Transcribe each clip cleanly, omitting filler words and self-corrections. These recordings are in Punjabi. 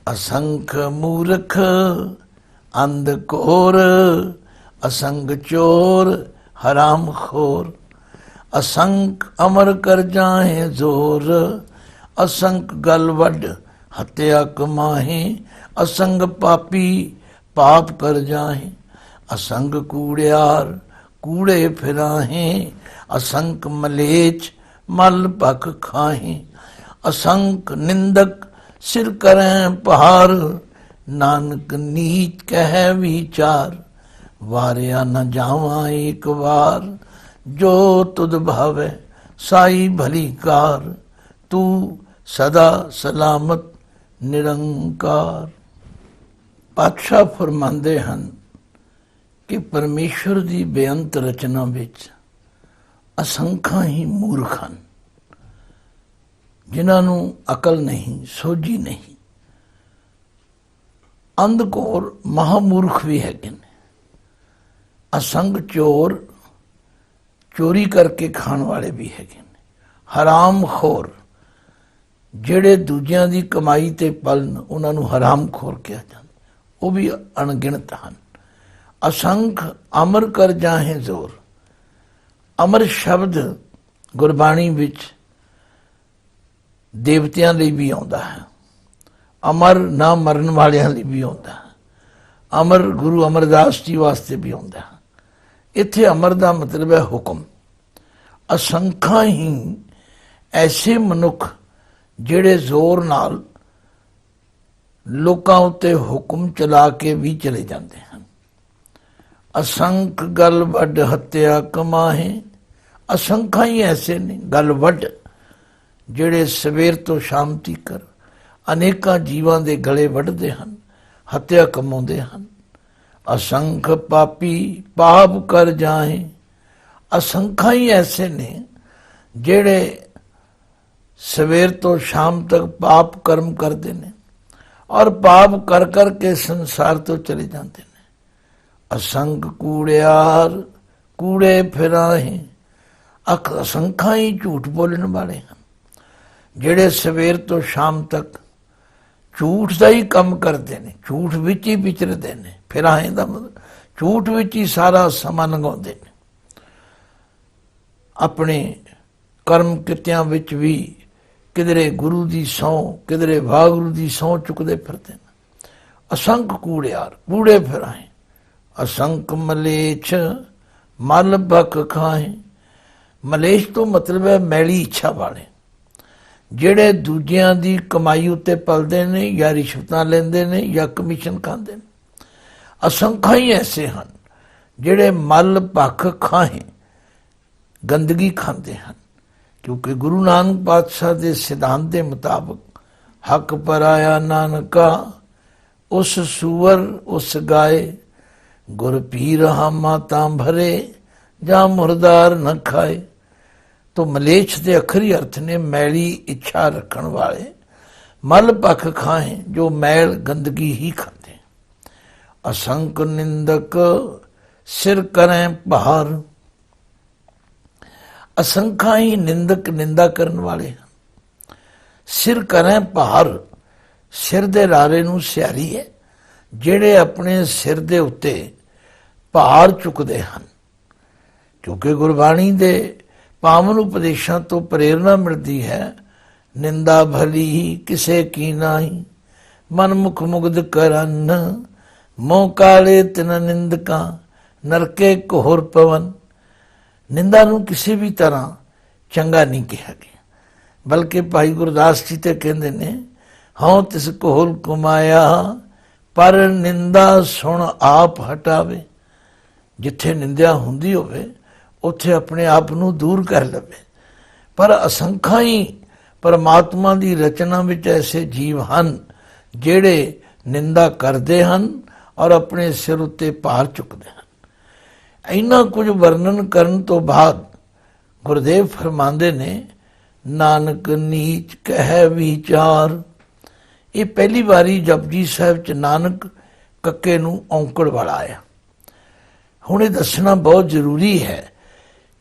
असंख मूर्ख अंधकोर, असंग चोर हराम खोर। असंख अमर कर जाहे जोर, असंख गल वड हत्या कमाहे। असंग पापी पाप कर जाहे, असंग कूड़ियार कूड़े फिराहे। असंख मलेच मल भख खाहे, असंख निंदक सिर करें पहार। नानक नीच कह विचार, वारिया न जावा एक बार। जो तुद भावे साई भली कार, तू सदा सलामत निरंकार। पातशाह फरमांदे हन कि परमेश्वर की बेअंत रचना विच असंख्या ही मूर्ख हन, जिन्हों अकल नहीं, सोझी नहीं। अंधकोर महामूर्ख भी है। असंग चोर चोरी करके खाण वाले भी है। हराम खोर ਜਿਹੜੇ ਦੂਜਿਆਂ ਦੀ ਕਮਾਈ ਤੇ ਪਲਣ, ਉਹਨਾਂ ਨੂੰ ਹਰਾਮ ਖੋਰ ਕਿਹਾ ਜਾਂਦਾ, ਉਹ ਵੀ ਅਣਗਿਣਤ ਹਨ। ਅਸੰਖ ਅਮਰ ਕਰ ਜਾਹੇ ਜ਼ੋਰ। ਅਮਰ ਸ਼ਬਦ ਗੁਰਬਾਣੀ ਵਿੱਚ ਦੇਵਤਿਆਂ ਲਈ ਵੀ ਆਉਂਦਾ ਹੈ, ਅਮਰ ਨਾ ਮਰਨ ਵਾਲਿਆਂ ਲਈ ਵੀ ਆਉਂਦਾ ਹੈ, ਅਮਰ ਗੁਰੂ ਅਮਰਦਾਸ ਜੀ ਵਾਸਤੇ ਵੀ ਆਉਂਦਾ ਹੈ। ਇੱਥੇ ਅਮਰ ਦਾ ਮਤਲਬ ਹੈ ਹੁਕਮ। ਅਸੰਖਾਂ ਹੀ ਐਸੇ ਮਨੁੱਖ ਜਿਹੜੇ ਜ਼ੋਰ ਨਾਲ ਲੋਕਾਂ ਉੱਤੇ ਹੁਕਮ ਚਲਾ ਕੇ ਵੀ ਚਲੇ ਜਾਂਦੇ ਹਨ। ਅਸੰਖ ਗਲ ਵੱਡ ਹੱਤਿਆ ਕਮਾਹੇ। ਅਸੰਖਾਂ ਹੀ ਐਸੇ ਨੇ ਗਲ ਵੱਡ, ਜਿਹੜੇ ਸਵੇਰ ਤੋਂ ਸ਼ਾਮ ਤੀਕਰ ਅਨੇਕਾਂ ਜੀਵਾਂ ਦੇ ਗਲੇ ਵੱਢਦੇ ਹਨ, ਹੱਤਿਆ ਕਮਾਉਂਦੇ ਹਨ। ਅਸੰਖ ਪਾਪੀ ਪਾਪ ਕਰ ਜਾਏ। ਅਸੰਖਾਂ ਹੀ ਐਸੇ ਨੇ ਜਿਹੜੇ ਸਵੇਰ ਤੋਂ ਸ਼ਾਮ ਤੱਕ ਪਾਪ ਕਰਮ ਕਰਦੇ ਨੇ ਔਰ ਪਾਪ ਕਰ ਕਰਕੇ ਸੰਸਾਰ ਤੋਂ ਚਲੇ ਜਾਂਦੇ ਨੇ। ਅਸੰਖ ਕੂੜਿਆਰ ਕੂੜੇ ਫਿਰਾਹੇ। ਅਸੰਖਾਂ ਹੀ ਝੂਠ ਬੋਲਣ ਵਾਲੇ ਹਨ, ਜਿਹੜੇ ਸਵੇਰ ਤੋਂ ਸ਼ਾਮ ਤੱਕ ਝੂਠ ਦਾ ਹੀ ਕੰਮ ਕਰਦੇ ਨੇ, ਝੂਠ ਵਿੱਚ ਹੀ ਵਿਚਰਦੇ ਨੇ। ਫਿਰਾਹੇ ਦਾ ਮਤਲਬ ਝੂਠ ਵਿੱਚ ਹੀ ਸਾਰਾ ਸਮਾਂ ਲੰਘਾਉਂਦੇ ਨੇ। ਆਪਣੇ ਕਰਮ ਕਿੱਤਿਆਂ ਵਿੱਚ ਵੀ ਕਿਧਰੇ ਗੁਰੂ ਦੀ ਸਹੁੰ, ਕਿਧਰੇ ਵਾਹਿਗੁਰੂ ਦੀ ਸਹੁੰ ਚੁੱਕਦੇ ਫਿਰਦੇ ਨੇ। ਅਸੰਖ ਕੂੜਿਆਰ ਕੂੜੇ ਫਿਰਾਏ। ਅਸੰਖ ਮਲੇਛ ਮਲ ਭਖ ਖਾਏ। ਮਲੇਛ ਤੋਂ ਮਤਲਬ ਹੈ ਮੈਲੀ ਇੱਛਾ ਵਾਲੇ, ਜਿਹੜੇ ਦੂਜਿਆਂ ਦੀ ਕਮਾਈ ਉੱਤੇ ਪਲਦੇ ਨੇ, ਜਾਂ ਰਿਸ਼ਵਤਾਂ ਲੈਂਦੇ ਨੇ, ਜਾਂ ਕਮਿਸ਼ਨ ਖਾਂਦੇ ਨੇ। ਅਸੰਖਾਂ ਹੀ ਐਸੇ ਹਨ ਜਿਹੜੇ ਮਲ ਭਖ ਖਾਏ, ਗੰਦਗੀ ਖਾਂਦੇ ਹਨ। ਕਿਉਂਕਿ ਗੁਰੂ ਨਾਨਕ ਪਾਤਸ਼ਾਹ ਦੇ ਸਿਧਾਂਤ ਦੇ ਮੁਤਾਬਕ ਹੱਕ ਪਰਾਇਆ ਨਾਨਕਾ, ਉਸ ਸੂਰ ਉਸ ਗਾਏ। ਗੁਰ ਪੀਰ ਹਾਮਾ ਤਾਂ ਭਰੇ, ਜਾਂ ਮੁਰਦਾਰ ਨ ਖਾਏ। ਤੋ ਮਲੇਛ ਦੇ ਅਖਰੀ ਅਰਥ ਨੇ ਮੈਲੀ ਇੱਛਾ ਰੱਖਣ ਵਾਲੇ। ਮਲ ਭਖ ਖਾਏ, ਜੋ ਮੈਲ ਗੰਦਗੀ ਹੀ ਖਾਂਦੇ। ਅਸੰਖ ਨਿੰਦਕ ਸਿਰ ਕਰੈ ਭਾਰ। ਅਸੰਖਾਂ ਹੀ ਨਿੰਦਕ ਨਿੰਦਾ ਕਰਨ ਵਾਲੇ ਹਨ। ਸਿਰ ਕਰੈ ਭਾਰ, ਸਿਰ ਦੇ ਰਾਰੇ ਨੂੰ ਸਿਆਰੀ ਹੈ, ਜਿਹੜੇ ਆਪਣੇ ਸਿਰ ਦੇ ਉੱਤੇ ਭਾਰ ਚੁੱਕਦੇ ਹਨ। ਕਿਉਂਕਿ ਗੁਰਬਾਣੀ ਦੇ ਪਾਵਨ ਉਪਦੇਸ਼ਾਂ ਤੋਂ ਪ੍ਰੇਰਨਾ ਮਿਲਦੀ ਹੈ। ਨਿੰਦਾ ਭਲੀ ਕਿਸੇ ਕੀ ਨਾਹੀ, ਮਨ ਮੁਖ ਮੁਗਧ ਕਰਨ। ਮੋਹ ਕਾਲੇ ਤਿਨ ਨਿੰਦਕਾਂ, ਨਰਕੇ ਘੋਰ ਪਵਨ। ਨਿੰਦਾ ਨੂੰ ਕਿਸੇ ਵੀ ਤਰ੍ਹਾਂ ਚੰਗਾ ਨਹੀਂ ਕਿਹਾ ਗਿਆ, ਬਲਕਿ ਭਾਈ ਗੁਰਦਾਸ ਜੀ ਤੇ ਕਹਿੰਦੇ ਨੇ, ਹਉ ਤਿਸ ਕੋਲ ਕਮਾਇਆ, ਪਰ ਨਿੰਦਾ ਸੁਣ ਆਪ ਹਟਾਵੇ। ਜਿੱਥੇ ਨਿੰਦਿਆ ਹੁੰਦੀ ਹੋਵੇ ਉੱਥੇ ਆਪਣੇ ਆਪ ਨੂੰ ਦੂਰ ਕਰ ਲਵੇ। ਪਰ ਅਸੰਖਾਂ ਹੀ ਪਰਮਾਤਮਾ ਦੀ ਰਚਨਾ ਵਿੱਚ ਐਸੇ ਜੀਵ ਹਨ ਜਿਹੜੇ ਨਿੰਦਾ ਕਰਦੇ ਹਨ ਔਰ ਆਪਣੇ ਸਿਰ ਉੱਤੇ ਭਾਰ ਚੁੱਕਦੇ ਹਨ। ਇੰਨਾ ਕੁਝ ਵਰਣਨ ਕਰਨ ਤੋਂ ਬਾਅਦ ਗੁਰਦੇਵ ਫਰਮਾਉਂਦੇ ਨੇ, ਨਾਨਕ ਨੀਚ ਕਹਿ ਵਿਚਾਰ। ਇਹ ਪਹਿਲੀ ਵਾਰੀ ਜਪਜੀ ਸਾਹਿਬ 'ਚ ਨਾਨਕ ਕੱਕੇ ਨੂੰ ਔਂਕੜ ਵਾਲਾ ਆਇਆ। ਹੁਣ ਇਹ ਦੱਸਣਾ ਬਹੁਤ ਜ਼ਰੂਰੀ ਹੈ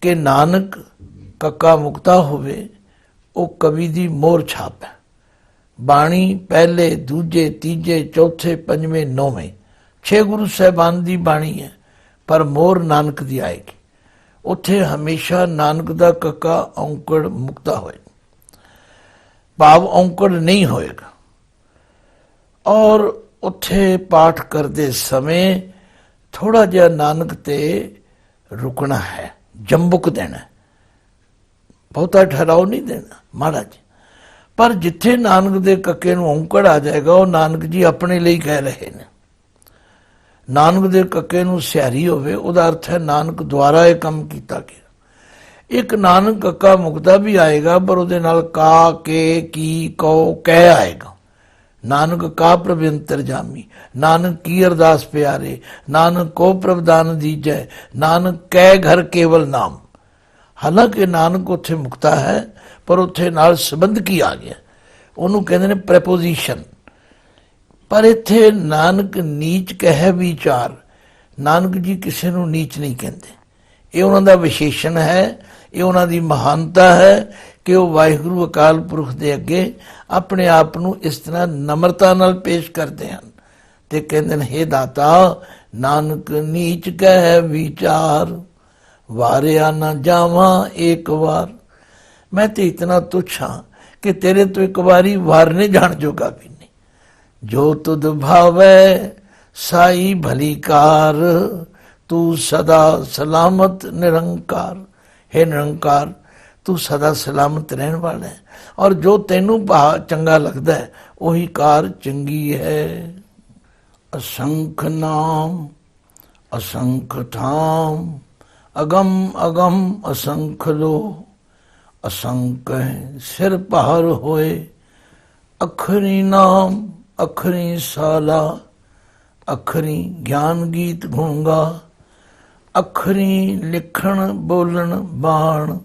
ਕਿ ਨਾਨਕ ਕੱਕਾ ਮੁਕਤਾ ਹੋਵੇ, ਉਹ ਕਵੀ ਦੀ ਮੋਹਰ ਛਾਪ ਹੈ। बाणी पहले दूजे तीजे चौथे पंजवें नौवें 6 गुरु साहबान की बाणी है, पर मोर नानक दी आएगी। उत्थे हमेशा नानक दा कक्का औंकड़ मुक्ता होए, भाव औंकड़ नहीं होएगा। और उत्थे पाठ करते समय थोड़ा जिहा नानक ते रुकना है, जंबुक देना, बहुता ठहराव नहीं देना माड़ा जी। पर जिथे नानक दे कक्के नूं औंकड़ आ जाएगा, वो नानक जी अपने लिए कह रहे हैं। नानक दे कक्के नूं सियारी होवे, उहदा अर्थ है नानक द्वारा ये काम कीता गया। एक नानक कक्का मुक्ता भी आएगा, पर उहदे नाल का, के, की, कौ, कह आएगा। नानक का प्रभ अंतरजामी, नानक की अरदास प्यारे, नानक को प्रभदान दीजै, नानक कै घर केवल नाम। हालांकि नानक उत्थे मुक्ता है, पर उत्थे नाल संबंध की आ गया, उन्होंने कहते हैं प्रपोजिशन। पर इत्थे नानक नीच कह विचार, नानक जी किसी नूं नीच नहीं कहते। ये उन्हों का विशेषण है, ये उन्हों की महानता है कि वह वाहिगुरु अकाल पुरख के अगे अपने आप नूं इस तरह नम्रता नाल पेश करते हैं ते कहते हैं, हे दाता नानक नीच कह विचार, वारिया न जावा एक बार। मैं तो इतना तुच्छ हाँ कि तेरे तो एक बारी वारने जान जोगा भी नहीं। जो तुद भावै साई भली कार, तू सदा सलामत निरंकार। हे निरंकार, तू सदा सलामत रहने वाला है, और जो तेनू चंगा लगता है वही कार चंगी है। असंख नाम असंख धाम, अगम अगम असंख लो। असंख सिर पहाड़ होए, अखरी नाम अखरी साला। अखरी ज्ञान गीत गूंगा, अखरी लिखण बोलन बाण।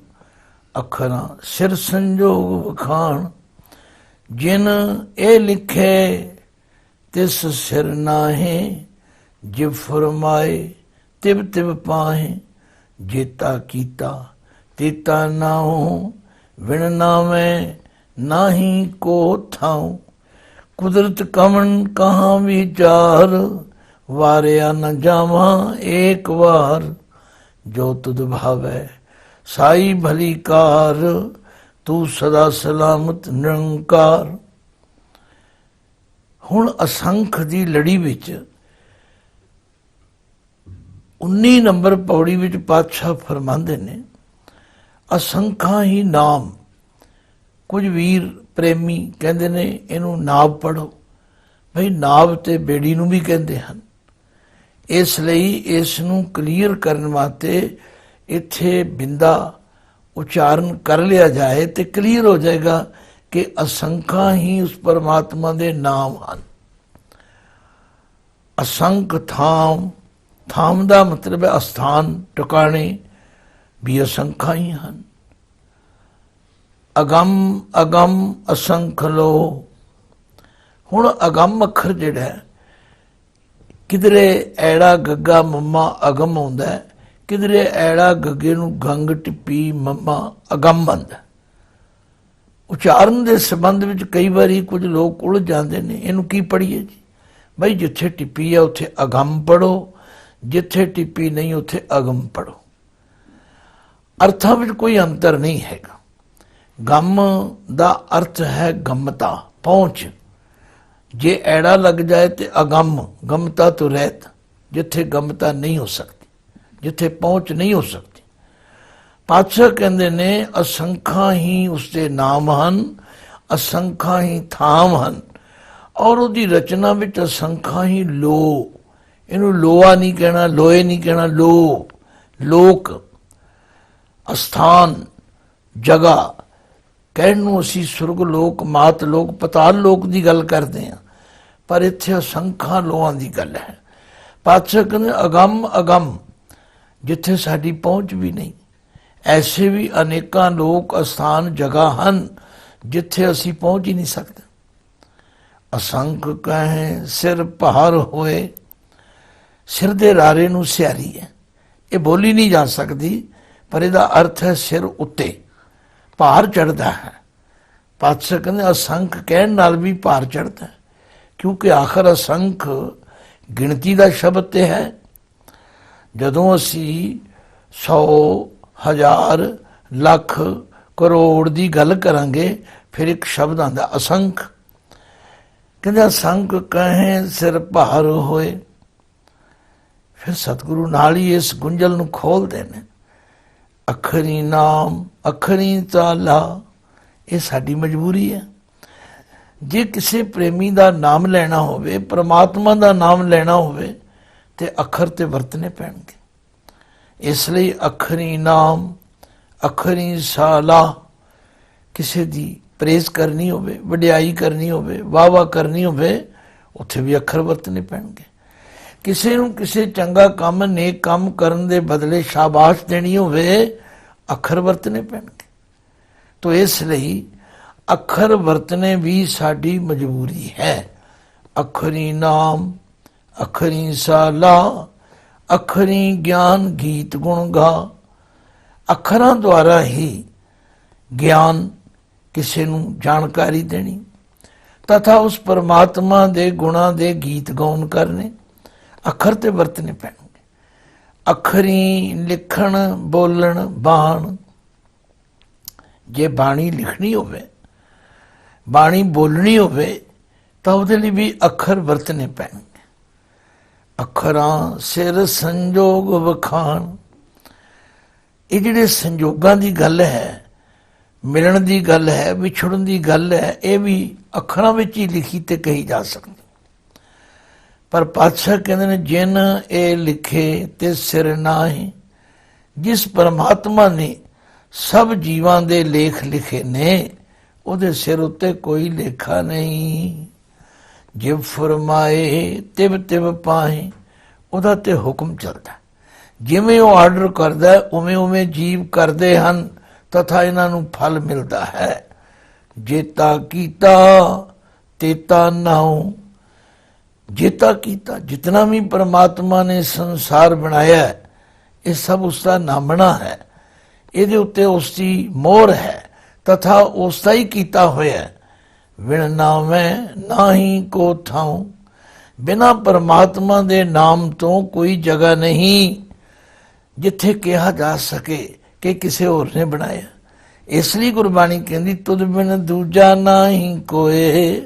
अखरा सिर संजोग वखाण, जिन ए लिखे तिस सिर नाहे। जिव फरमाए तिब तिब पाहे, जेता कीता तेता नाओ। विण नामे नाही को थाओ, कुदरत कमन कहाँ विचार। वारिया न जावा एक बार, जो तुद भावै साई भली कार। तू सदा सलामत निरंकार। हुण असंख दी लड़ी विच 19 नंबर पौड़ी विच पातशाह फरमांदे ने, असंखा ही नाम। कुछ वीर प्रेमी कहते ने इनू नाव पढ़ो, भाई नाव ते बेड़ी नू भी कहते हैं। इसलिए इसनू क्लीयर करने वास्ते इत्थे बिंदा उच्चारण कर लिया जाए तो क्लीयर हो जाएगा कि असंखा ही उस परमात्मा दे नाम हैं। असंख थाम, थाम का मतलब है अस्थान टिकाने भी असंखा ही हैं। अगम अगम असंख लो। हुण अगम अखर जिहड़ा है, किधरे ऐड़ा गग्गा मम्मा अगम आउंदा है, किधरे ऐड़ा गग्गे नूं गंग टिप्पी मम्मा अगम बनता। उच्चारण के संबंध में कई बार कुछ लोग उलझ जाते हैं, इनू की पढ़िए जी। भाई जिथे टिप्पी है उत्थे अगम पढ़ो, जिथे टिप्पी नहीं उत्थे अगम पढ़ो। अर्थां में कोई अंतर नहीं हैगा। गम का अर्थ है गमता, पहुँच। जे ऐड़ा लग जाए तो अगम, गमता तो रहत, जिथे गमता नहीं हो सकती, जिथे पहुँच नहीं हो सकती। पातशाह कहते ने असंखा ही उसके नाम हैं, असंखा ही थाम हैं, और उसकी रचना में असंखा ही लो। इनू लोआ नहीं कहना, लोए नहीं कहना, लो। लोक अस्थान जगह कहण असी सुरग लोक, मात लोक, पताल लोक की गल करते हैं, पर इत्थे असंखा लोआं की गल है। पातशाह कहते अगम अगम, जिथे साडी पहुँच भी नहीं। ऐसे भी अनेका लोक अस्थान जगह हैं जिथे असी पहुँच ही नहीं सकते। असंख कहें सिर पहाड़ होए, सिर दे रारे नूं सियारी है, ये बोली नहीं जा सकती, पर इसका अर्थ है सिर उत्ते भार चढ़ता है। ਪਾਤਸ਼ਾਹ ਕਹਿੰਦੇ ਅਸੰਖ ਕਹਿਣ ਨਾਲ ਵੀ ਭਾਰ ਚੜ੍ਹਦਾ, ਕਿਉਂਕਿ ਆਖਰ ਅਸੰਖ ਗਿਣਤੀ ਦਾ ਸ਼ਬਦ ਤੇ ਹੈ। ਜਦੋਂ ਅਸੀਂ 100 1000 ਲੱਖ ਕਰੋੜ ਦੀ ਗੱਲ ਕਰਾਂਗੇ ਫਿਰ ਇੱਕ ਸ਼ਬਦ ਆਉਂਦਾ ਅਸੰਖ। ਕਹਿੰਦੇ ਅਸੰਖ ਕਹੇ ਸਿਰ ਭਾਰ ਹੋਏ। ਫਿਰ ਸਤਿਗੁਰੂ ਨਾਲ ਹੀ ਇਸ ਗੁੰਝਲ ਨੂੰ ਖੋਲਦੇ ਨੇ। ਅੱਖਰੀ ਨਾਮ ਅੱਖਰੀ ਤਾਲਾ, ਇਹ ਸਾਡੀ ਮਜਬੂਰੀ ਹੈ। ਜੇ ਕਿਸੇ ਪ੍ਰੇਮੀ ਦਾ ਨਾਮ ਲੈਣਾ ਹੋਵੇ, ਪ੍ਰਮਾਤਮਾ ਦਾ ਨਾਮ ਲੈਣਾ ਹੋਵੇ ਤੇ ਅੱਖਰ ਤੇ ਵਰਤਨੇ ਪੈਣਗੇ। ਇਸ ਲਈ ਅੱਖਰੀ ਨਾਮ ਅੱਖਰੀ ਸਾਲਾ, ਕਿਸੇ ਦੀ ਪ੍ਰੇਜ਼ ਕਰਨੀ ਹੋਵੇ, ਵਡਿਆਈ ਕਰਨੀ ਹੋਵੇ, ਵਾਹ ਕਰਨੀ ਹੋਵੇ, ਉੱਥੇ ਵੀ ਅੱਖਰ ਵਰਤਨੇ ਪੈਣਗੇ। ਕਿਸੇ ਨੂੰ ਕਿਸੇ ਚੰਗਾ ਕੰਮ ਨੇਕ ਕੰਮ ਕਰਨ ਦੇ ਬਦਲੇ ਸ਼ਾਬਾਸ਼ ਦੇਣੀ ਹੋਵੇ, ਅੱਖਰ ਵਰਤਨੇ ਪੈਣਗੇ। ਤੋ ਇਸ ਲਈ ਅੱਖਰ ਵਰਤਨੇ ਵੀ ਸਾਡੀ ਮਜਬੂਰੀ ਹੈ। ਅੱਖਰੀ ਨਾਮ ਅੱਖਰੀ ਸਾਲਾ ਅੱਖਰੀ ਗਿਆਨ ਗੀਤ ਗੁਣ ਗਾ। ਅੱਖਰਾਂ ਦੁਆਰਾ ਹੀ ਗਿਆਨ ਕਿਸੇ ਨੂੰ ਜਾਣਕਾਰੀ ਦੇਣੀ ਤਥਾ ਉਸ ਪਰਮਾਤਮਾ ਦੇ ਗੁਣਾਂ ਦੇ ਗੀਤ ਗਾਉਣ ਕਰਨੇ, ਅੱਖਰ ਤੇ ਵਰਤਨੇ ਪੈਣਗੇ। ਅੱਖਰੀ ਲਿਖਣ ਬੋਲਣ ਬਾਣ। ਜੇ ਬਾਣੀ ਲਿਖਣੀ ਹੋਵੇ, ਬਾਣੀ ਬੋਲਣੀ ਹੋਵੇ ਤਾਂ ਉਹਦੇ ਲਈ ਵੀ ਅੱਖਰ ਵਰਤਨੇ ਪੈਣਗੇ। ਅੱਖਰਾਂ ਸਿਰ ਸੰਜੋਗ ਵਖਾਣ। ਇਹ ਜਿਹੜੇ ਸੰਜੋਗਾਂ ਦੀ ਗੱਲ ਹੈ, ਮਿਲਣ ਦੀ ਗੱਲ ਹੈ, ਵਿਛੜਨ ਦੀ ਗੱਲ ਹੈ, ਇਹ ਵੀ ਅੱਖਰਾਂ ਵਿੱਚ ਹੀ ਲਿਖੀ ਤੇ ਕਹੀ ਜਾ ਸਕਦੀ। ਪਰ ਪਾਤਸ਼ਾਹ ਕਹਿੰਦੇ ਨੇ ਜਿਨ ਇਹ ਲਿਖੇ ਤੇ ਸਿਰ ਨਾਹੀਂ। ਜਿਸ ਪਰਮਾਤਮਾ ਨੇ ਸਭ ਜੀਵਾਂ ਦੇ ਲੇਖ ਲਿਖੇ ਨੇ, ਉਹਦੇ ਸਿਰ ਉੱਤੇ ਕੋਈ ਲੇਖਾ ਨਹੀਂ। ਜਿਵ ਫਰਮਾਏ ਤਿਵ ਤਿਵ ਪਾਏ, ਉਹਦਾ ਤੇ ਹੁਕਮ ਚੱਲਦਾ। ਜਿਵੇਂ ਉਹ ਆਰਡਰ ਕਰਦਾ ਉਵੇਂ ਉਵੇਂ ਜੀਵ ਕਰਦੇ ਹਨ, ਤਥਾ ਇਹਨਾਂ ਨੂੰ ਫਲ ਮਿਲਦਾ ਹੈ। ਜੇਤਾ ਕੀਤਾ ਤੇਤਾ ਨਾਉ। ਜੇਤਾ ਕੀਤਾ, ਜਿਤਨਾ ਵੀ ਪਰਮਾਤਮਾ ਨੇ ਸੰਸਾਰ ਬਣਾਇਆ, ਇਹ ਸਭ ਉਸਦਾ ਨਾਮਣਾ ਹੈ। ਇਹਦੇ ਉੱਤੇ ਉਸਦੀ ਮੋਹਰ ਹੈ, ਤਥਾ ਉਸਦਾ ਹੀ ਕੀਤਾ ਹੋਇਆ। ਵਿਣ ਨਾਵੇਂ ਨਾਹੀ ਕੋ ਥਾਉ। ਬਿਨਾਂ ਪਰਮਾਤਮਾ ਦੇ ਨਾਮ ਤੋਂ ਕੋਈ ਜਗ੍ਹਾ ਨਹੀਂ ਜਿੱਥੇ ਕਿਹਾ ਜਾ ਸਕੇ ਕਿ ਕਿਸੇ ਹੋਰ ਨੇ ਬਣਾਇਆ। ਇਸ ਲਈ ਗੁਰਬਾਣੀ ਕਹਿੰਦੀ ਤੁਧ ਬਿਨ ਦੂਜਾ ਨਾਹੀ ਕੋਏ,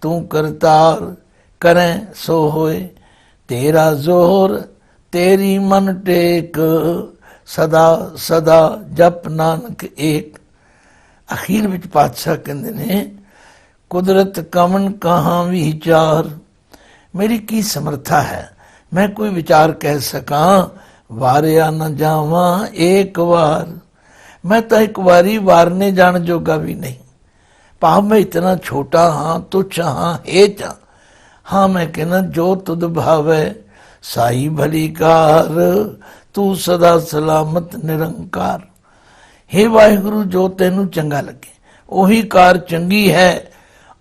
ਤੂੰ ਕਰਤਾਰ ਕਰੈ ਸੋ ਹੋਏ। ਤੇਰਾ ਜ਼ੋਰ ਤੇਰੀ ਮਨ ਟੇਕ, ਸਦਾ ਸਦਾ ਜਪ ਨਾਨਕ ਏਕ। ਅਖੀਰ ਵਿੱਚ ਪਾਤਸ਼ਾਹ ਕਹਿੰਦੇ ਨੇ ਕੁਦਰਤ ਕਮਨ ਕਹਾਂ ਵਿਚਾਰ। ਮੇਰੀ ਕੀ ਸਮਰਥਾ ਹੈ, ਮੈਂ ਕੋਈ ਵਿਚਾਰ ਕਹਿ ਸਕਾਂ। ਵਾਰਿਆ ਨਾ ਜਾਵਾਂ ਏਕ ਵਾਰ। ਮੈਂ ਤਾਂ ਇੱਕ ਵਾਰੀ ਵਾਰਨੇ ਜਾਣ ਜੋਗਾ ਵੀ ਨਹੀਂ। ਭਾਵ ਮੈਂ ਇਤਨਾ ਛੋਟਾ ਹਾਂ, ਤੁਛ ਹਾਂ, ਹੇਚ ਹਾਂ। ਹਾਂ ਮੈਂ ਕਹਿੰਦਾ ਜੋ ਤੁਧ ਭਾਵੈ ਸਾਈ ਭਲੀ ਕਾਰ, ਤੂੰ ਸਦਾ ਸਲਾਮਤ ਨਿਰੰਕਾਰ। ਹੇ ਵਾਹਿਗੁਰੂ, ਜੋ ਤੈਨੂੰ ਚੰਗਾ ਲੱਗੇ ਉਹੀ ਕਾਰ ਚੰਗੀ ਹੈ,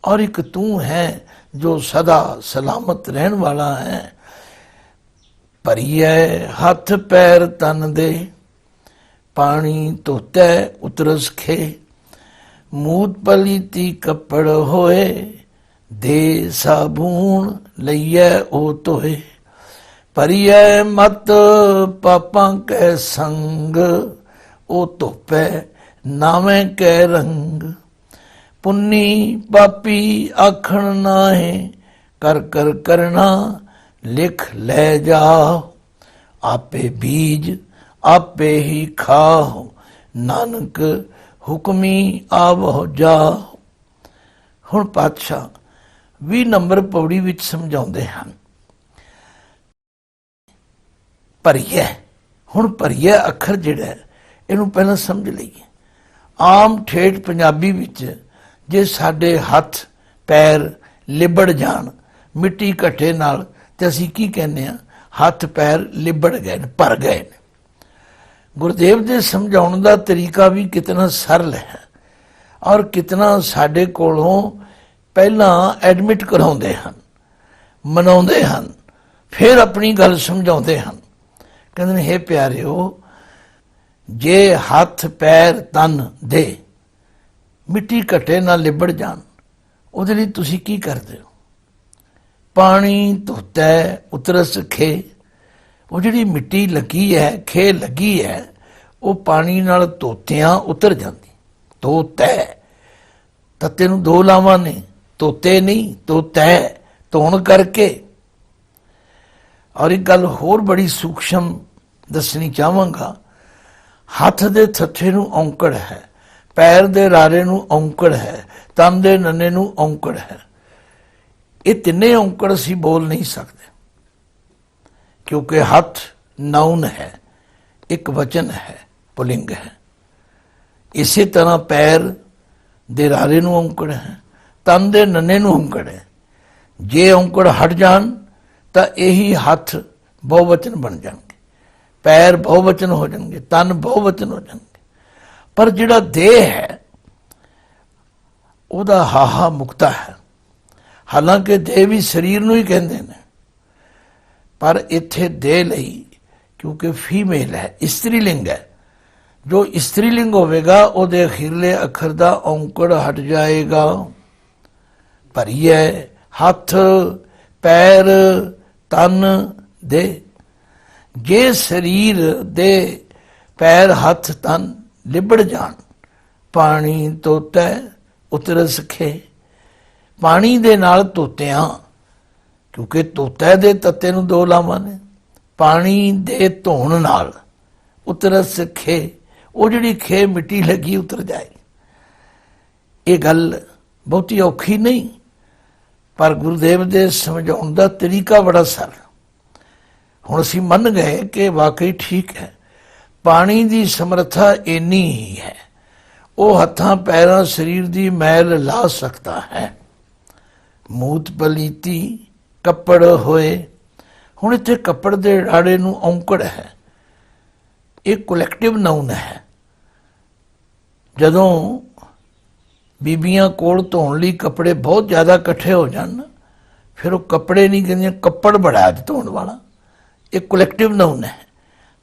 ਔਰ ਇੱਕ ਤੂੰ ਹੈ ਜੋ ਸਦਾ ਸਲਾਮਤ ਰਹਿਣ ਵਾਲਾ ਹੈ। ਭਰੀਐ ਹੱਥ ਪੈਰ ਤਨ ਦੇ, ਪਾਣੀ ਧੋਤੈ ਉਤਰਸ ਖੇ। ਮੂਤ ਪਲੀਤੀ ਕੱਪੜ ਹੋਏ, ਦੇ ਸਾਬੂਨ ਲਈਐ ਉਹ ਧੋਏ। ਭਰੀਐ ਮਤ ਪਾਪਾਂ ਕੈ ਸੰਗ, ਉਹ ਧੋਪੈ ਨਾਵੇਂ ਕੈ ਰੰਗ। ਪੁੰਨੀ ਪਾਪੀ ਆਖਣ ਨਾਹੇ, ਕਰ ਕਰ ਕਰਨਾ ਲਿਖ ਲੈ ਜਾਓ। ਆਪੇ ਬੀਜ ਆਪੇ ਹੀ ਖਾਓ, ਨਾਨਕ ਹੁਕਮੀ ਆਵੋ ਜਾਓ। ਹੁਣ ਪਾਤਸ਼ਾਹ 20 ਨੰਬਰ ਪੌੜੀ ਵਿੱਚ ਸਮਝਾਉਂਦੇ ਹਨ। ਭਰੀਐ, ਹੁਣ ਭਰੀਐ ਅੱਖਰ ਜਿਹੜਾ ਇਹਨੂੰ ਪਹਿਲਾਂ ਸਮਝ ਲਈਏ। ਆਮ ਠੇਠ ਪੰਜਾਬੀ ਵਿੱਚ ਜੇ ਸਾਡੇ ਹੱਥ ਪੈਰ ਲਿਬੜ ਜਾਣ ਮਿੱਟੀ ਘੱਟੇ ਨਾਲ, ਤੇ ਅਸੀਂ ਕੀ ਕਹਿੰਦੇ ਹਾਂ? ਹੱਥ ਪੈਰ ਲਿਬੜ ਗਏ ਨੇ, ਭਰ ਗਏ ਨੇ। ਗੁਰਦੇਵ ਦੇ ਸਮਝਾਉਣ ਦਾ ਤਰੀਕਾ ਵੀ ਕਿਤਨਾ ਸਰਲ ਹੈ, ਔਰ ਕਿਤਨਾ ਸਾਡੇ ਕੋਲੋਂ ਪਹਿਲਾਂ ਐਡਮਿਟ ਕਰਾਉਂਦੇ ਹਨ, ਮਨਾਉਂਦੇ ਹਨ, ਫਿਰ ਆਪਣੀ ਗੱਲ ਸਮਝਾਉਂਦੇ ਹਨ। ਕਹਿੰਦੇ ਨੇ, ਹੇ ਪਿਆਰਿਓ, ਜੇ ਹੱਥ ਪੈਰ ਤਨ ਦੇ, ਮਿੱਟੀ ਘਟੇ ਨਾ ਲਿਬੜ ਜਾਣ, ਉਹਦੇ ਲਈ ਤੁਸੀਂ ਕੀ ਕਰਦੇ ਹੋ? ਪਾਣੀ ਧੋਤਾ ਉਤਰਸ ਖੇ, ਉਹ ਜਿਹੜੀ ਮਿੱਟੀ ਲੱਗੀ ਹੈ, ਖੇ ਲੱਗੀ ਹੈ, ਉਹ ਪਾਣੀ ਨਾਲ ਧੋਤਿਆਂ ਉਤਰ ਜਾਂਦੀ। ਧੋਤਾ ਤੱਤੇ ਨੂੰ ਦੋ ਲਾਵਾਂ ਨੇ, ਧੋਤੇ ਨਹੀਂ, ਧੋਤਾ ਧੋਣ ਕਰਕੇ। ਔਰ ਇੱਕ ਗੱਲ ਹੋਰ ਬੜੀ ਸੂਖਸ਼ਮ ਦੱਸਣੀ ਚਾਹਾਂਗਾ, ਹੱਥ ਦੇ ਥੱਥੇ ਨੂੰ ਔਂਕੜ ਹੈ, ਪੈਰ ਦੇ ਰਾਰੇ ਨੂੰ ਔਂਕੜ ਹੈ, ਤਨ ਦੇ ਨੰਨੇ ਨੂੰ ਔਂਕੜ ਹੈ। ਇਹ ਤਿੰਨੇ ਔਂਕੜ ਅਸੀਂ ਬੋਲ ਨਹੀਂ ਸਕਦੇ, ਕਿਉਂਕਿ ਹੱਥ ਨਾਉਨ ਹੈ, ਇੱਕ ਵਚਨ ਹੈ, ਪੁਲਿੰਗ ਹੈ। ਇਸੇ ਤਰ੍ਹਾਂ ਪੈਰ ਦੇ ਰਾਰੇ ਨੂੰ ਔਂਕੜ ਹੈ, ਤਨ ਦੇ ਨੰਨੇ ਨੂੰ ਔਂਕੜ ਹੈ। ਜੇ ਔਂਕੜ ਹਟ ਜਾਣ ਤਾਂ ਇਹੀ ਹੱਥ ਬਹੁਵਚਨ ਬਣ ਜਾਣਗੇ, ਪੈਰ ਬਹੁਵਚਨ ਹੋ ਜਾਣਗੇ, ਤਨ ਬਹੁਵਚਨ ਹੋ ਜਾਣਗੇ। ਪਰ ਜਿਹੜਾ ਦੇਹ ਹੈ ਉਹਦਾ ਹਾਹਾ ਮੁਕਤਾ ਹੈ। ਹਾਲਾਂਕਿ ਦੇਹ ਵੀ ਸਰੀਰ ਨੂੰ ਹੀ ਕਹਿੰਦੇ ਨੇ, ਪਰ ਇੱਥੇ ਦੇਹ ਲਈ ਕਿਉਂਕਿ ਫੀਮੇਲ ਹੈ, ਇਸਤਰੀ ਲਿੰਗ ਹੈ, ਜੋ ਇਸਤਰੀ ਲਿੰਗ ਹੋਵੇਗਾ ਉਹਦੇ ਅਖੀਰਲੇ ਅੱਖਰ ਦਾ ਔਂਕੜ ਹਟ ਜਾਏਗਾ। ਭਰੀਏ ਹੱਥ ਪੈਰ ਤਨ ਦੇ। ਜੇ ਸਰੀਰ ਦੇ ਪੈਰ ਹੱਥ ਤਨ ਲਿਬੜ ਜਾਣ, ਪਾਣੀ ਧੋਤਾ ਉਤਰਸ ਖੇ, ਪਾਣੀ ਦੇ ਨਾਲ ਧੋਤਿਆਂ, ਕਿਉਂਕਿ ਧੋਤਾ ਦੇ ਤੱਤੇ ਨੂੰ ਦੋ ਲਾਵਾਂ ਨੇ, ਪਾਣੀ ਦੇ ਧੋਣ ਨਾਲ ਉਤਰਸ ਖੇ, ਉਹ ਜਿਹੜੀ ਖੇ ਮਿੱਟੀ ਲੱਗੀ ਉਤਰ ਜਾਏ। ਇਹ ਗੱਲ ਬਹੁਤੀ ਔਖੀ ਨਹੀਂ, ਪਰ ਗੁਰੂਦੇਵ ਦੇ ਸਮਝਾਉਣ ਦਾ ਤਰੀਕਾ ਬੜਾ ਸਰਲ। ਹੁਣ ਅਸੀਂ ਮੰਨ ਗਏ ਕਿ ਵਾਕਈ ਠੀਕ ਹੈ, ਪਾਣੀ ਦੀ ਸਮਰੱਥਾ ਇੰਨੀ ਹੀ ਹੈ, ਉਹ ਹੱਥਾਂ ਪੈਰਾਂ ਸਰੀਰ ਦੀ ਮੈਲ ਲਾ ਸਕਦਾ ਹੈ। ਮੂਤ ਪਲੀਤੀ ਕੱਪੜ ਹੋਏ, ਹੁਣ ਇੱਥੇ ਕੱਪੜ ਦੇ ਰਾੜੇ ਨੂੰ ਔਂਕੜ ਹੈ, ਇਹ ਕੋਲੈਕਟਿਵ ਨਾਉਨ ਹੈ। ਜਦੋਂ ਬੀਬੀਆਂ ਕੋਲ ਧੋਣ ਲਈ ਕੱਪੜੇ ਬਹੁਤ ਜ਼ਿਆਦਾ ਇਕੱਠੇ ਹੋ ਜਾਣ, ਫਿਰ ਉਹ ਕੱਪੜੇ ਨਹੀਂ ਕਹਿੰਦੀਆਂ, ਕੱਪੜ ਬੜਾ ਅੱਜ ਧੋਣ ਵਾਲਾ, ਇਹ ਕੋਲੈਕਟਿਵ ਨਾਉਨ ਹੈ।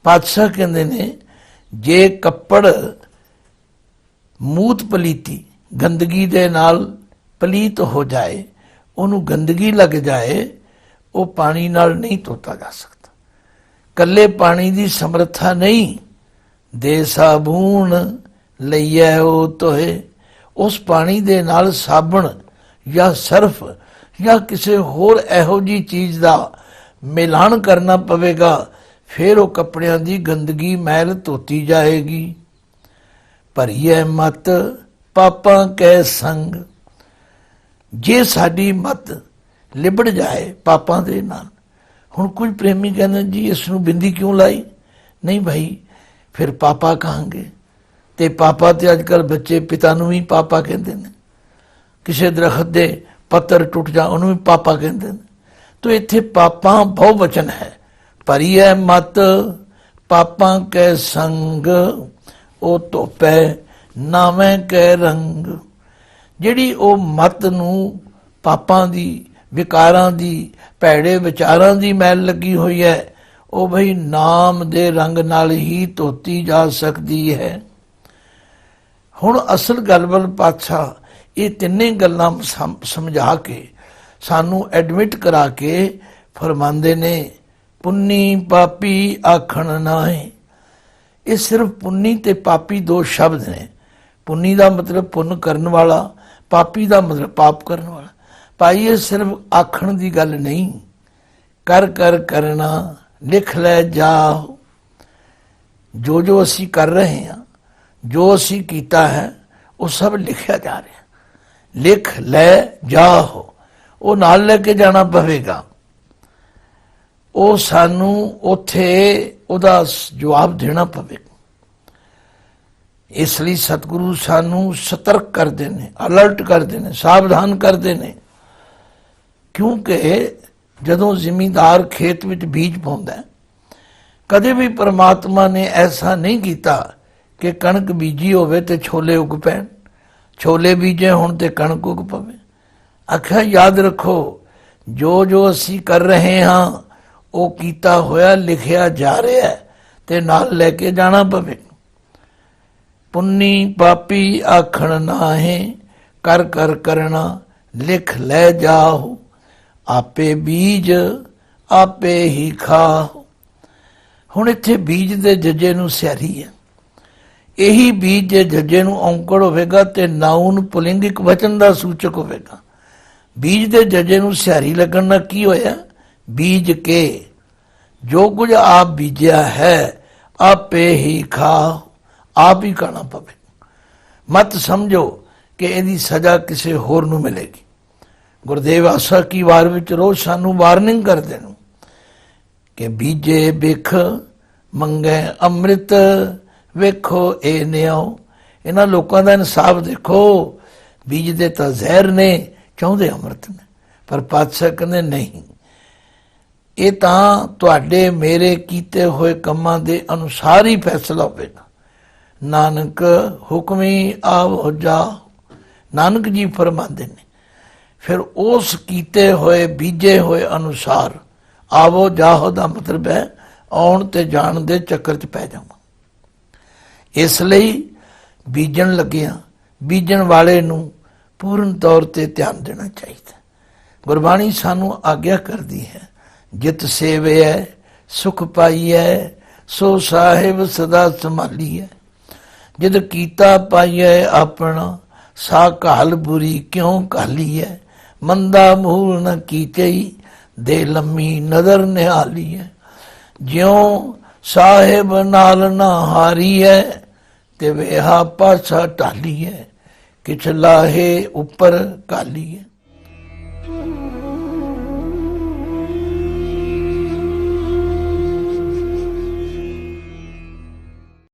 ਪਾਤਸ਼ਾਹ ਕਹਿੰਦੇ ਨੇ ਜੇ ਕੱਪੜ ਮੂਤ ਪਲੀਤੀ ਗੰਦਗੀ ਦੇ ਨਾਲ ਪਲੀਤ ਹੋ ਜਾਏ, ਉਹਨੂੰ ਗੰਦਗੀ ਲੱਗ ਜਾਏ, ਉਹ ਪਾਣੀ ਨਾਲ ਨਹੀਂ ਧੋਤਾ ਜਾ ਸਕਦਾ। ਕੱਲੇ ਪਾਣੀ ਦੀ ਸਮਰੱਥਾ ਨਹੀਂ, ਦੇ ਸਾਬੂਨ ਲਈਐ ਉਹ ਧੋਏ, ਉਸ ਪਾਣੀ ਦੇ ਨਾਲ ਸਾਬਣ ਜਾਂ ਸਰਫ ਜਾਂ ਕਿਸੇ ਹੋਰ ਇਹੋ ਜਿਹੀ ਚੀਜ਼ ਦਾ ਮਿਲਾਨ ਕਰਨਾ ਪਵੇਗਾ, ਫਿਰ ਉਹ ਕੱਪੜਿਆਂ ਦੀ ਗੰਦਗੀ ਮੈਲ ਧੋਤੀ ਜਾਏਗੀ। ਭਰੀਏ ਮਤ ਪਾਪਾਂ ਕੈ ਸੰਗ, ਜੇ ਸਾਡੀ ਮਤ ਲਿਬੜ ਜਾਏ ਪਾਪਾਂ ਦੇ ਨਾਲ। ਹੁਣ ਕੁਝ ਪ੍ਰੇਮੀ ਕਹਿੰਦੇ ਜੀ ਇਸ ਨੂੰ ਬਿੰਦੀ ਕਿਉਂ ਲਾਈ? ਨਹੀਂ ਭਾਈ, ਫਿਰ ਪਾਪਾ ਕਹਾਂਗੇ, ਤੇ ਪਾਪਾ ਤੇ ਅੱਜ ਕੱਲ੍ਹ ਬੱਚੇ ਪਿਤਾ ਨੂੰ ਵੀ ਪਾਪਾ ਕਹਿੰਦੇ ਨੇ। ਕਿਸੇ ਦਰਖਤ ਦੇ ਪੱਤਰ ਟੁੱਟ ਜਾ ਉਹਨੂੰ ਵੀ ਪਾਪਾ ਕਹਿੰਦੇ ਨੇ। ਤੋ ਇੱਥੇ ਪਾਪਾਂ ਬਹੁਵਚਨ ਹੈ। ਭਰੀਏ ਮਤ ਪਾਪਾਂ ਕੈ ਸੰਗ, ਉਹ ਧੋਪੈ ਨਾਵੇਂ ਕੈ ਰੰਗ। ਜਿਹੜੀ ਉਹ ਮਤ ਨੂੰ ਪਾਪਾਂ ਦੀ, ਵਿਕਾਰਾਂ ਦੀ, ਭੈੜੇ ਵਿਚਾਰਾਂ ਦੀ ਮੈਲ ਲੱਗੀ ਹੋਈ ਹੈ, ਉਹ ਬਈ ਨਾਮ ਦੇ ਰੰਗ ਨਾਲ ਹੀ ਧੋਤੀ ਜਾ ਸਕਦੀ ਹੈ। ਹੁਣ ਅਸਲ ਗੱਲ ਵੱਲ ਪਾਤਸ਼ਾਹ ਇਹ ਤਿੰਨੇ ਗੱਲਾਂ ਸਮਝਾ ਕੇ ਸਾਨੂੰ ਐਡਮਿਟ ਕਰਾ ਕੇ ਫਰਮਾਉਂਦੇ ਨੇ, ਪੁੰਨੀ ਪਾਪੀ ਆਖਣ ਨਾਹੀ। ਇਹ ਸਿਰਫ ਪੁੰਨੀ ਤੇ ਪਾਪੀ ਦੋ ਸ਼ਬਦ ਨੇ। ਪੁੰਨੀ ਦਾ ਮਤਲਬ ਪੁੰਨ ਕਰਨ ਵਾਲਾ, ਪਾਪੀ ਦਾ ਮਤਲਬ ਪਾਪ ਕਰਨ ਵਾਲਾ। ਭਾਈ ਇਹ ਸਿਰਫ ਆਖਣ ਦੀ ਗੱਲ ਨਹੀਂ, ਕਰ ਕਰ ਕਰਨਾ ਲਿਖ ਲੈ ਜਾ। ਜੋ ਅਸੀਂ ਕਰ ਰਹੇ ਹਾਂ, ਜੋ ਅਸੀਂ ਕੀਤਾ ਹੈ, ਉਹ ਸਭ ਲਿਖਿਆ ਜਾ ਰਿਹਾ। ਲਿਖ ਲੈ ਜਾ, ਉਹ ਨਾਲ ਲੈ ਕੇ ਜਾਣਾ ਪਵੇਗਾ। ਉਹ ਸਾਨੂੰ ਉੱਥੇ ਉਹਦਾ ਜਵਾਬ ਦੇਣਾ ਪਵੇਗਾ। ਇਸ ਲਈ ਸਤਿਗੁਰੂ ਸਾਨੂੰ ਸਤਰਕ ਕਰਦੇ ਨੇ, ਅਲਰਟ ਕਰਦੇ ਨੇ, ਸਾਵਧਾਨ ਕਰਦੇ ਨੇ। ਕਿਉਂਕਿ ਜਦੋਂ ਜ਼ਿਮੀਂਦਾਰ ਖੇਤ ਵਿੱਚ ਬੀਜ ਪਾਉਂਦਾ, ਕਦੇ ਵੀ ਪਰਮਾਤਮਾ ਨੇ ਐਸਾ ਨਹੀਂ ਕੀਤਾ ਕਿ ਕਣਕ ਬੀਜੀ ਹੋਵੇ ਤੇ ਛੋਲੇ ਉਗ ਪੈਣ, ਛੋਲੇ ਬੀਜੇ ਹੋਣ ਤੇ ਕਣਕ ਉਗ ਪਵੇ। ਆਖਿਆ ਯਾਦ ਰੱਖੋ, ਜੋ ਅਸੀਂ ਕਰ ਰਹੇ ਹਾਂ ਉਹ ਕੀਤਾ ਹੋਇਆ ਲਿਖਿਆ ਜਾ ਰਿਹਾ ਤੇ ਨਾਲ ਲੈ ਕੇ ਜਾਣਾ ਪਵੇ। पुन्नी पापी आखण नाहे, कर कर करना लिख ले जाओ, आपे बीज आपे ही खाओ। ਹੁਣ ਇੱਥੇ ਬੀਜ ਦੇ ਜੱਜੇ ਨੂੰ ਸਿਆਰੀ ਹੈ। ਇਹੀ ਬੀਜ ਜੇ ਜੱਜੇ ਨੂੰ ਔਂਕੜ ਹੋਵੇਗਾ ਤੇ ਨਾਉਨ ਪੁਲਿੰਗਿਕ ਵਚਨ ਦਾ ਸੂਚਕ ਹੋਵੇਗਾ। ਬੀਜ ਦੇ ਜੱਜੇ ਨੂੰ ਸਿਆਰੀ ਲੱਗਣ ਨਾਲ ਕੀ ਹੋਇਆ? ਬੀਜ ਕੇ ਜੋ ਕੁਝ ਆਪ ਬੀਜਿਆ ਹੈ ਆਪੇ ਹੀ ਖਾਓ, ਆਪ ਹੀ ਖਾਣਾ ਪਵੇ। ਮਤ ਸਮਝੋ ਕਿ ਇਹਦੀ ਸਜ਼ਾ ਕਿਸੇ ਹੋਰ ਨੂੰ ਮਿਲੇਗੀ। ਗੁਰਦੇਵ ਆਸਾ ਕੀ ਵਾਰ ਵਿੱਚ ਰੋਜ਼ ਸਾਨੂੰ ਵਾਰਨਿੰਗ ਕਰਦੇ ਨੇ ਕਿ ਬੀਜੇ ਬਿਖ ਮੰਗੇ ਅੰਮ੍ਰਿਤ, ਵੇਖੋ ਇਹ ਨਿਆਓ। ਇਹਨਾਂ ਲੋਕਾਂ ਦਾ ਇਨਸਾਫ ਦੇਖੋ, ਬੀਜਦੇ ਤਾਂ ਜ਼ਹਿਰ ਨੇ, ਚਾਹੁੰਦੇ ਅੰਮ੍ਰਿਤ ਨੇ। ਪਰ ਪਾਤਸ਼ਾਹ ਕਹਿੰਦੇ ਨਹੀਂ, ਇਹ ਤਾਂ ਤੁਹਾਡੇ ਮੇਰੇ ਕੀਤੇ ਹੋਏ ਕੰਮਾਂ ਦੇ ਅਨੁਸਾਰ ਹੀ ਫੈਸਲਾ ਹੋਵੇਗਾ। ਨਾਨਕ ਹੁਕਮੀ ਆਵ ਜਾ, ਨਾਨਕ ਜੀ ਫਰਮਾਉਂਦੇ ਨੇ। ਫਿਰ ਉਸ ਕੀਤੇ ਹੋਏ ਬੀਜੇ ਹੋਏ ਅਨੁਸਾਰ ਆਵੋ ਜਾਹੋ ਦਾ ਮਤਲਬ ਹੈ ਆਉਣ ਤੇ ਜਾਣ ਦੇ ਚੱਕਰ 'ਚ ਪੈ ਜਾਵਾਂ। ਇਸ ਲਈ ਬੀਜਣ ਲੱਗਿਆ ਬੀਜਣ ਵਾਲੇ ਨੂੰ ਪੂਰਨ ਤੌਰ ਤੇ ਧਿਆਨ ਦੇਣਾ ਚਾਹੀਦਾ। ਗੁਰਬਾਣੀ ਸਾਨੂੰ ਆਗਿਆ ਕਰਦੀ ਹੈ, ਜਿਤ ਸੇਵਿਐ ਸੁਖ ਪਾਈਐ, ਸੋ ਸਾਹਿਬ ਸਦਾ ਸੰਭਾਲੀਐ। ਜਦ ਕੀਤਾ ਪਾਈਐ ਆਪਣਾ, ਸਾ ਘਾਲ ਬੁਰੀ ਕਿਉਂ ਘਾਲੀਐ। ਮੰਦਾ ਮੂਲ ਨ ਕੀਚਈ, ਦੇ ਲੰਮੀ ਨਜ਼ਰ ਨਿਹਾਲੀਐ। ਜਿਉ ਸਾਹਿਬ ਨਾਲ ਨਾ ਹਾਰੀਐ, ਤੇ ਵੇਹਾ ਪਾਸਾ ਢਾਲੀਐ। ਕਿਛ ਲਾਹੇ ਉੱਪਰ ਘਾਲੀਐ।